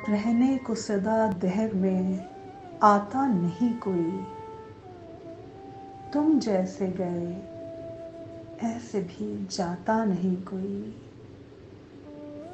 रहने को सदा दहर में आता नहीं कोई, तुम जैसे गए ऐसे भी जाता नहीं कोई,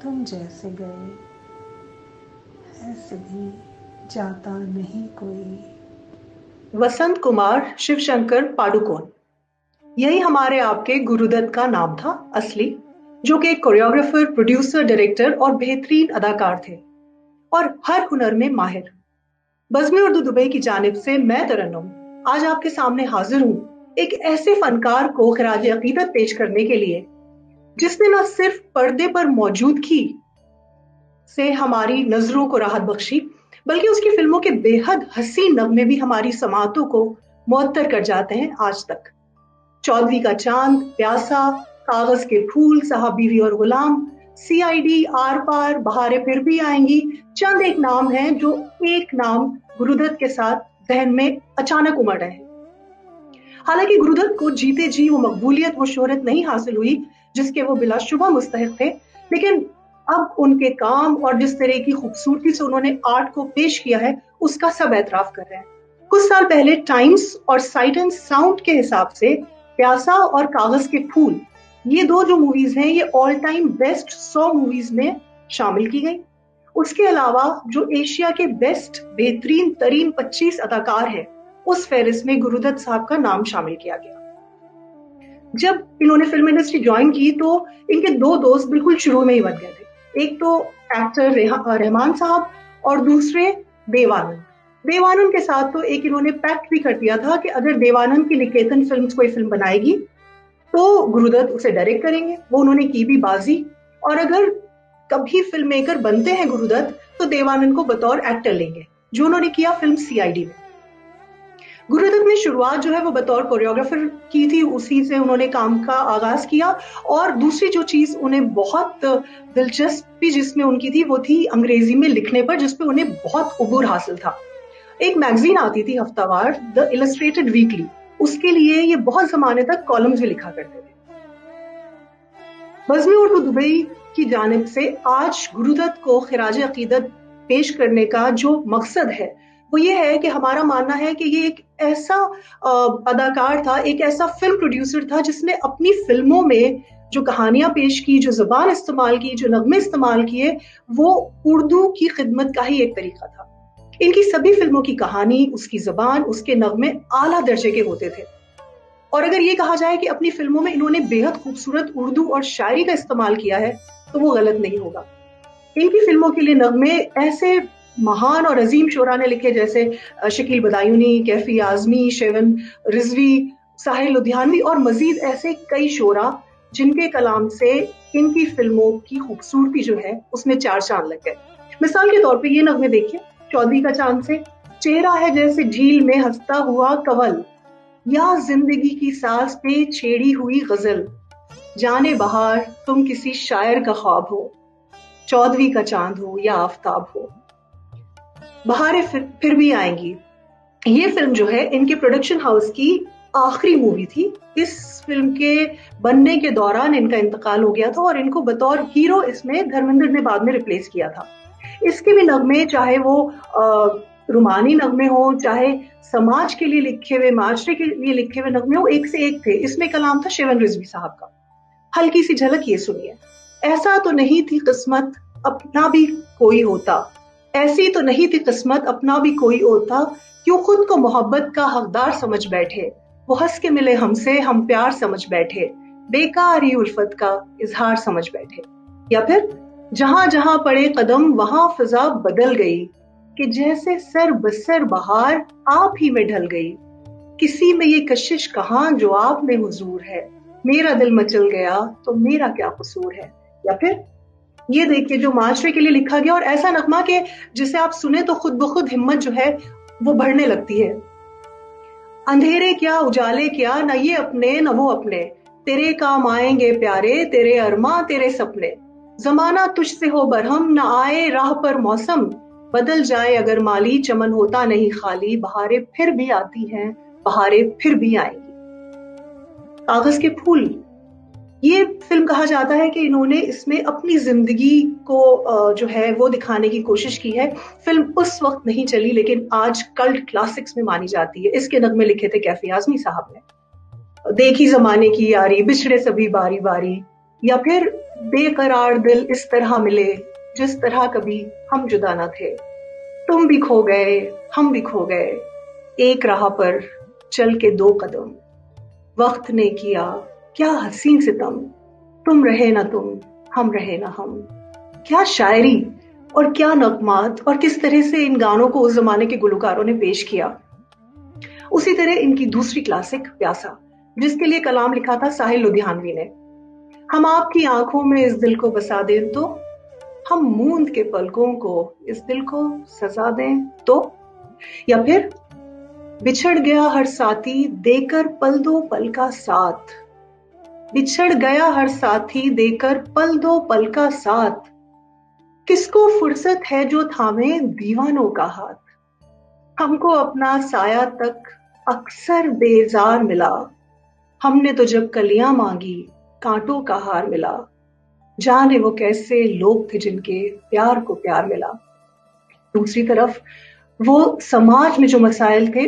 तुम जैसे गए ऐसे भी जाता नहीं कोई। वसंत कुमार शिवशंकर पाडुकोन, यही हमारे आपके गुरुदत्त का नाम था असली, जो कि एक कोरियोग्राफर, प्रोड्यूसर, डायरेक्टर और बेहतरीन अदाकार थे और हर हुनर में माहिर। बज़्म-ए उर्दू दुबई की जानिब से मैं तरन्नुम आज आपके सामने हाजिर हूँ एक ऐसे फनकार को खिराज अकीदत पेश करने के लिए जिसने न सिर्फ पर्दे पर मौजूदगी से हमारी नजरों को राहत बख्शी, बल्कि उसकी फिल्मों के बेहद हसीन नगमे भी हमारी समातों को मुअत्तर कर जाते हैं आज तक। चौदवी का चांद, प्यासा, कागज के फूल, साहब बीवी और गुलाम, CID, आर पार, बहारें फिर भी आएंगी, चंद एक नाम हैं जो एक नाम गुरुदत्त के साथ जहन में अचानक उमड़ रहे हैं। हालांकि गुरुदत्त को जीते जी वो मकबूलियत, वो शोहरत नहीं हासिल हुई जिसके वो बिलाशुबा मुस्तहिक थे, लेकिन अब उनके काम और जिस तरह की खूबसूरती से उन्होंने आर्ट को पेश किया है उसका सब एतराफ कर रहे हैं। कुछ साल पहले टाइम्स और साइट एंड साउंड के हिसाब से प्यासा और कागज के फूल, ये दो जो मूवीज हैं ये ऑल टाइम बेस्ट 100 मूवीज में शामिल की गई। उसके अलावा जो एशिया के बेस्ट बेहतरीन तरीन 25 अदाकार हैं उस फहरिस्त में गुरुदत्त साहब का नाम शामिल किया गया। जब इन्होंने फिल्म इंडस्ट्री ज्वाइन की तो इनके दो दोस्त बिल्कुल शुरू में ही बन गए थे। एक तो एक्टर रहमान साहब और दूसरे देवानंद। देवानंद के साथ तो एक इन्होंने पैक्ट भी कर दिया था कि अगर देवानंद की निकेतन फिल्म्स कोई फिल्म बनाएगी तो गुरुदत्त उसे डायरेक्ट करेंगे। वो उन्होंने की भी बाजी, और अगर कभी फिल्म मेकर बनते हैं गुरुदत्त तो देवानंद को बतौर एक्टर लेंगे, जो उन्होंने किया फिल्म CID में। गुरुदत्त ने शुरुआत जो है वो बतौर कोरियोग्राफर की थी, उसी से उन्होंने काम का आगाज किया। और दूसरी जो चीज उन्हें बहुत दिलचस्पी जिसमें उनकी थी वो थी अंग्रेजी में लिखने पर, जिसपे उन्हें बहुत उबूर हासिल था। एक मैगजीन आती थी हफ्तावार, द इलस्ट्रेटेड वीकली, उसके लिए ये बहुत जमाने तक कॉलम्स भी लिखा करते थे। बज़्म-ए उर्दू दुबई की जानिब से आज गुरुदत्त को खिराज अकीदत पेश करने का जो मकसद है वो ये है कि हमारा मानना है कि ये एक ऐसा अदाकार था, एक ऐसा फिल्म प्रोड्यूसर था जिसने अपनी फिल्मों में जो कहानियां पेश की, जो जुबान इस्तेमाल की, जो नगमे इस्तेमाल किए, वो उर्दू की खिदमत का ही एक तरीका था। इनकी सभी फिल्मों की कहानी, उसकी जुबान, उसके नगमे आला दर्जे के होते थे। और अगर ये कहा जाए कि अपनी फिल्मों में इन्होंने बेहद खूबसूरत उर्दू और शायरी का इस्तेमाल किया है तो वो गलत नहीं होगा। इनकी फिल्मों के लिए नगमे ऐसे महान और अजीम शोरा ने लिखे जैसे शकील बदायूनी, कैफी आजमी, शेवन रिजवी, साहिल लुधियानवी और मजीद ऐसे कई शोरा जिनके कलाम से इनकी फिल्मों की खूबसूरती जो है उसमें चार चांद लग गए। मिसाल के तौर पे ये नगमे देखिए, चौदवी का चांद से, चेहरा है जैसे झील में हंसता हुआ कवल, या जिंदगी की सांस पे छेड़ी हुई गजल, जाने बहार तुम किसी शायर का ख्वाब हो, चौदवी का चांद हो या आफताब हो, बहारें फिर भी आएंगी। ये फिल्म जो है इनके प्रोडक्शन हाउस की आखिरी मूवी थी। इस फिल्म के बनने के दौरान इनका इंतकाल हो गया था और इनको बतौर हीरो इसमें धर्मेंद्र ने बाद में रिप्लेस किया था। इसके भी नगमे, चाहे वो रुमानी नगमे हो, चाहे समाज के लिए लिखे हुए, माशरे के लिए लिखे हुए नगमे हो, एक से एक थे। इसमें कलाम था शेवन रिजवी साहब का। हल्की सी झलक ये सुनिए। ऐसा तो नहीं थी किस्मत अपना भी कोई होता, ऐसी तो नहीं थी किस्मत अपना भी कोई होता, क्यों खुद को मोहब्बत का हकदार समझ बैठे, वो हंस के मिले हमसे हम प्यार समझ बैठे, बेकार ही उल्फत का इजहार समझ बैठे। या फिर जहां जहां पड़े कदम वहां फिजा बदल गई, कि जैसे सर बसर बहार आप ही में ढल गई, किसी में ये कशिश कहां जो आप में हुजूर है, मेरा दिल मचल गया तो मेरा क्या कसूर है। या फिर ये देखिए जो माशरे के लिए लिखा गया और ऐसा नगमा के जिसे आप सुने तो खुद ब खुद हिम्मत जो है वो बढ़ने लगती है। अंधेरे क्या उजाले क्या, न ये अपने न वो अपने, तेरे काम आएंगे प्यारे तेरे अरमा तेरे सपने, जमाना तुझसे हो बरहम न आए राह पर मौसम, बदल जाए अगर माली चमन होता नहीं खाली, बहारें फिर भी आती हैं बहारें फिर भी आएंगी। कागज के फूल, ये फिल्म कहा जाता है कि इन्होंने इसमें अपनी जिंदगी को जो है वो दिखाने की कोशिश की है। फिल्म उस वक्त नहीं चली लेकिन आज कल्ट क्लासिक्स में मानी जाती है। इसके नगमे लिखे थे कैफी आजमी साहब ने। देखी जमाने की यारी, बिछड़े सभी बारी बारी, या फिर बेकरार दिल इस तरह मिले जिस तरह कभी हम जुदा न थे, तुम भी खो गए हम भी खो गए, एक राह पर चल के दो कदम, वक्त ने किया क्या हसीन सितम, तुम रहे ना तुम हम रहे ना हम। क्या शायरी और क्या नगमात, और किस तरह से इन गानों को उस जमाने के गुलकारों ने पेश किया। उसी तरह इनकी दूसरी क्लासिक प्यासा, जिसके लिए कलाम लिखा था साहिल लुधियानवी ने। हम आपकी आंखों में इस दिल को बसा दें तो, हम मूंद के पलकों को इस दिल को सजा दें तो, या फिर बिछड़ गया हर साथी देकर पल दो पल का साथ, बिछड़ गया हर साथी देकर पल दो पल का साथ, किसको फुर्सत है जो थामे दीवानों का हाथ, हमको अपना साया तक अक्सर बेजार मिला, हमने तो जब कलियां मांगी कांटों का हार मिला, जाने वो कैसे लोग थे जिनके प्यार को प्यार मिला। दूसरी तरफ वो समाज में जो मसाइल थे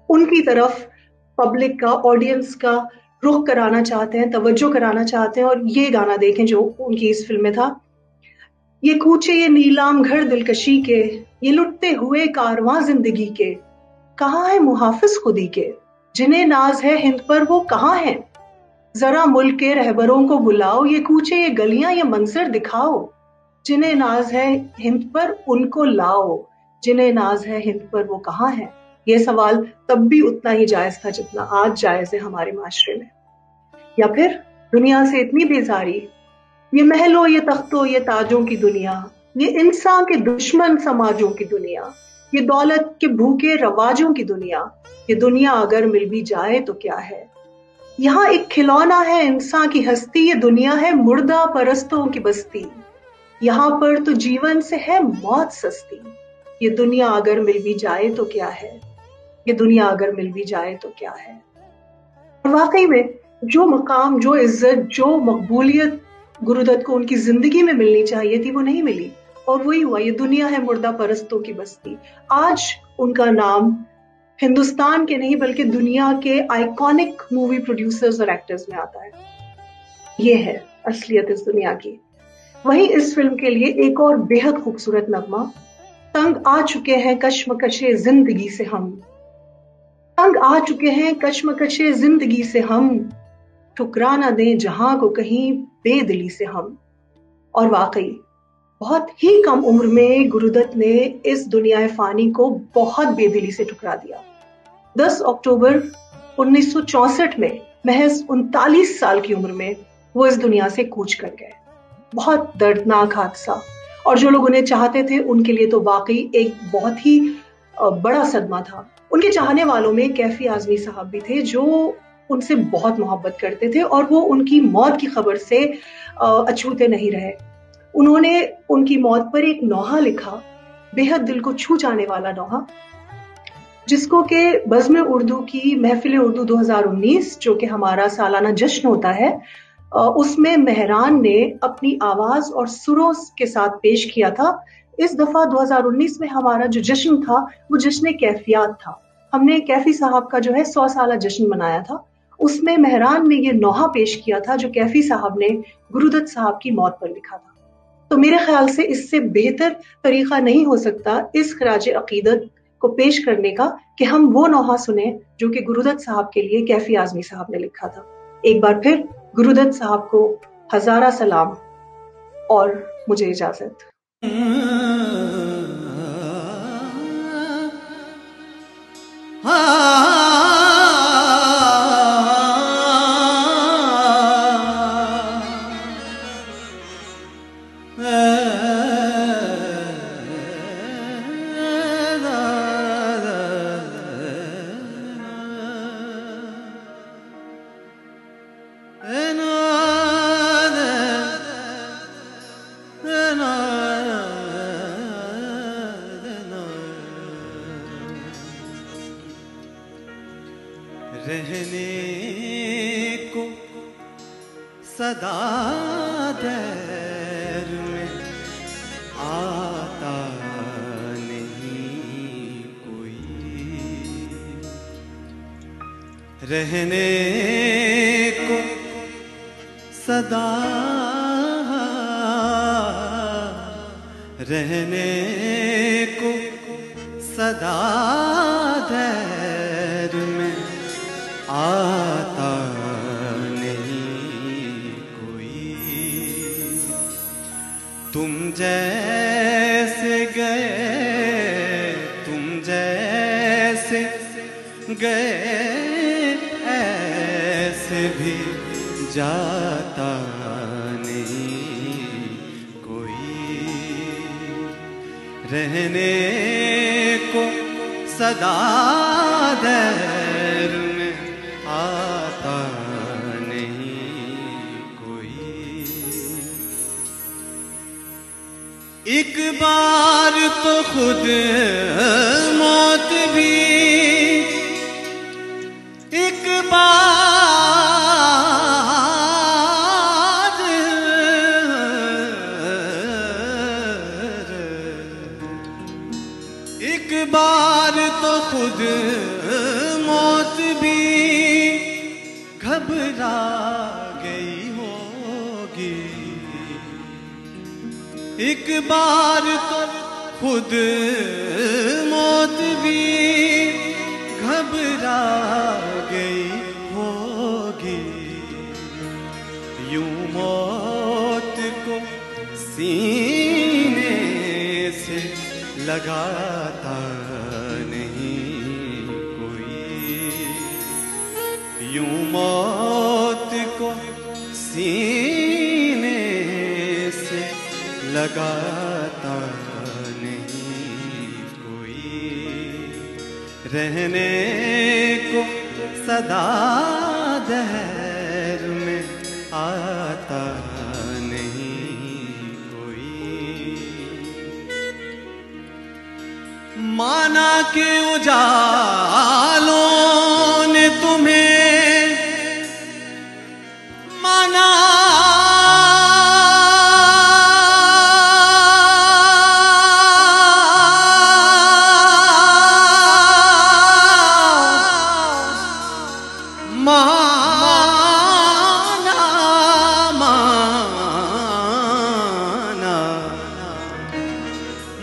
उनकी तरफ पब्लिक का, ऑडियंस का रुख कराना चाहते हैं, तवज्जो कराना चाहते हैं। और ये गाना देखें जो उनकी इस फिल्म में था, ये कूचे ये नीलाम घर दिलकशी के, ये लुटते हुए कारवां जिंदगी के, कहाँ है मुहाफिज खुदी के, जिन्हें नाज है हिंद पर वो कहाँ है, जरा मुल्क के रहबरों को बुलाओ, ये कूचे ये गलियां ये मंजर दिखाओ, जिन्हें नाज है हिंद पर उनको लाओ, जिन्हें नाज है हिंद पर वो कहाँ है। ये सवाल तब भी उतना ही जायज था जितना आज जायज है हमारे माशरे में। या फिर दुनिया से इतनी बेजारी, ये महलों ये तख्तों ये ताजों की दुनिया, ये इंसान के दुश्मन समाजों की दुनिया, ये दौलत के भूखे रवाजों की दुनिया, ये दुनिया अगर मिल भी जाए तो क्या है, यहाँ एक खिलौना है इंसान की हस्ती, ये दुनिया है मुर्दा परस्तों की बस्ती, यहाँ पर तो जीवन से है मौत सस्ती, ये दुनिया अगर मिल भी जाए तो क्या है, ये दुनिया अगर मिल भी जाए तो क्या है। और वाकई में जो मकाम, जो इज्जत, जो मकबूलियत गुरुदत्त को उनकी जिंदगी में मिलनी चाहिए थी वो नहीं मिली, और वही हुआ, ये दुनिया है मुर्दा परस्तों की बस्ती। आज उनका नाम हिंदुस्तान के नहीं बल्कि दुनिया के आइकॉनिक मूवी प्रोड्यूसर्स और एक्टर्स में आता है। ये है असलियत इस दुनिया की। वहीं इस फिल्म के लिए एक और बेहद खूबसूरत नगमा, तंग आ चुके हैं कश्मकशे जिंदगी से हम, तंग आ चुके हैं कश्मकशे जिंदगी से हम, ठुकरा ना दें जहां को कहीं बेदिली से हम। और वाकई बहुत ही कम उम्र में गुरुदत्त ने इस दुनिया फानी को बहुत बेदिली से ठुकरा दिया। 10 अक्टूबर 1964 में महज 39 साल की उम्र में वो इस दुनिया से कूच कर गए। बहुत दर्दनाक हादसा, और जो लोग उन्हें चाहते थे उनके लिए तो वाकई एक बहुत ही बड़ा सदमा था। उनके चाहने वालों में कैफी आजमी साहब भी थे जो उनसे बहुत मोहब्बत करते थे, और वो उनकी मौत की खबर से अछूते नहीं रहे। उन्होंने उनकी मौत पर एक नोहा लिखा, बेहद दिल को छू जाने वाला नोहा, जिसको के बज़्म उर्दू की महफिल उर्दू 2019 जो कि हमारा सालाना जश्न होता है, उसमें मेहरान ने अपनी आवाज और सुरों के साथ पेश किया था। इस दफा 2019 में हमारा जो जश्न था वो जश्न कैफियत था। हमने कैफी साहब का जो है 100 साला जश्न मनाया था। उसमें मेहरान ने ये नोहा पेश किया था जो कैफी साहब ने गुरुदत्त साहब की मौत पर लिखा था। तो मेरे ख्याल से इससे बेहतर तरीका नहीं हो सकता इस खराज अकीदत को पेश करने का कि हम वो नोहा सुने जो कि गुरुदत्त साहब के लिए कैफी आजमी साहब ने लिखा था। एक बार फिर गुरुदत्त साहब को हजारा सलाम और मुझे इजाजत। को सदा देर में आता नहीं कोई, रहने को सदा, रहने को सदा देर में आता नहीं कोई। तुम जैसे गए, तुम जैसे गए ऐसे भी जाता नहीं कोई, रहने को सदा देर में आता नहीं कोई। एक बार तो खुद मौत भी, एक बार, एक बार तो खुद मौत भी घबरा गई होगी। एक बार तो खुद मौत भी घबरा गई होगी। यूं मौत को सीने से लगाता नहीं कोई, यूं मौत को सीने से लगाता नहीं कोई, रहने को सदा दहर में आता नहीं कोई। माना के उजालों ने तुम्हें, माना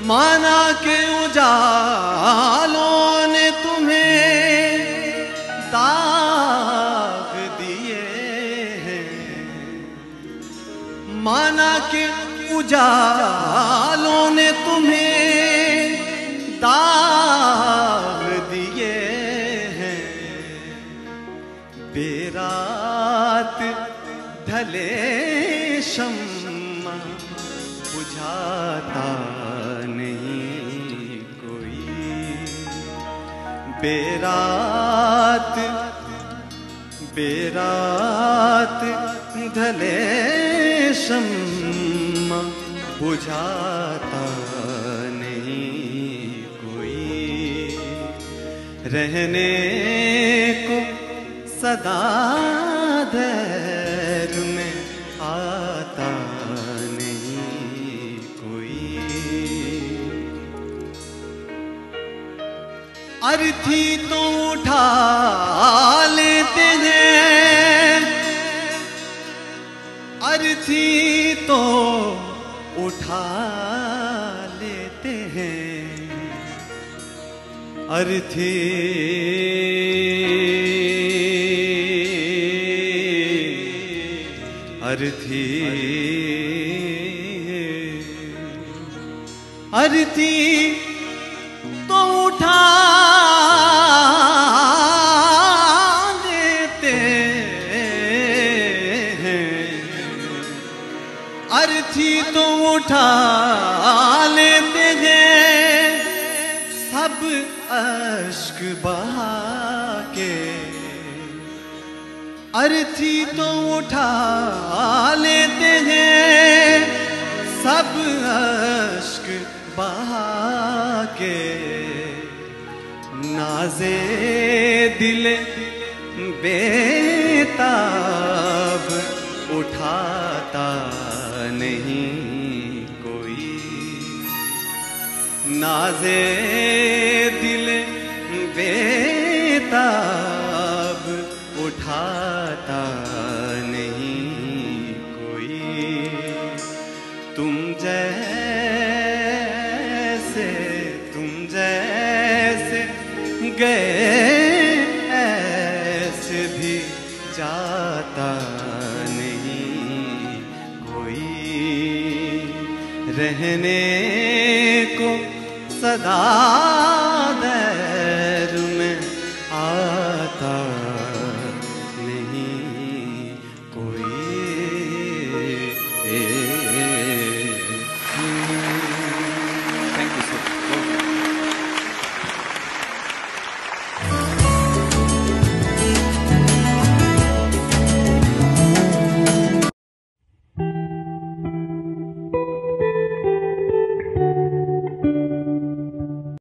माना के उजालों ने तुम्हें दाग दिए हैं, माना के उजालों ने तुम्हें दाग दिए हैं। बेरात ढले शम्मा बुझाता नहीं कोई, बेरात बेरात ढले शम्मा बुझाता नहीं कोई, रहने को सदा देर में आता नहीं कोई। अर्थी तो उठा लेते हैं, अर्थी तो उठा लेते हैं, अर्थी अर्थी अर्थी तो उठा लेते हैं, अर्थी तो उठा लेते हैं, सब अश्क बहा के, अर्थी तो उठा लेते हैं, सब अश्क बहा के, नाज़े दिल बेताब बेताब उठाता नहीं कोई, नाज़े दिल बेताब उठाता नहीं कोई। तुम जैसे गए ऐसे भी जाता नहीं कोई, रहने को सदा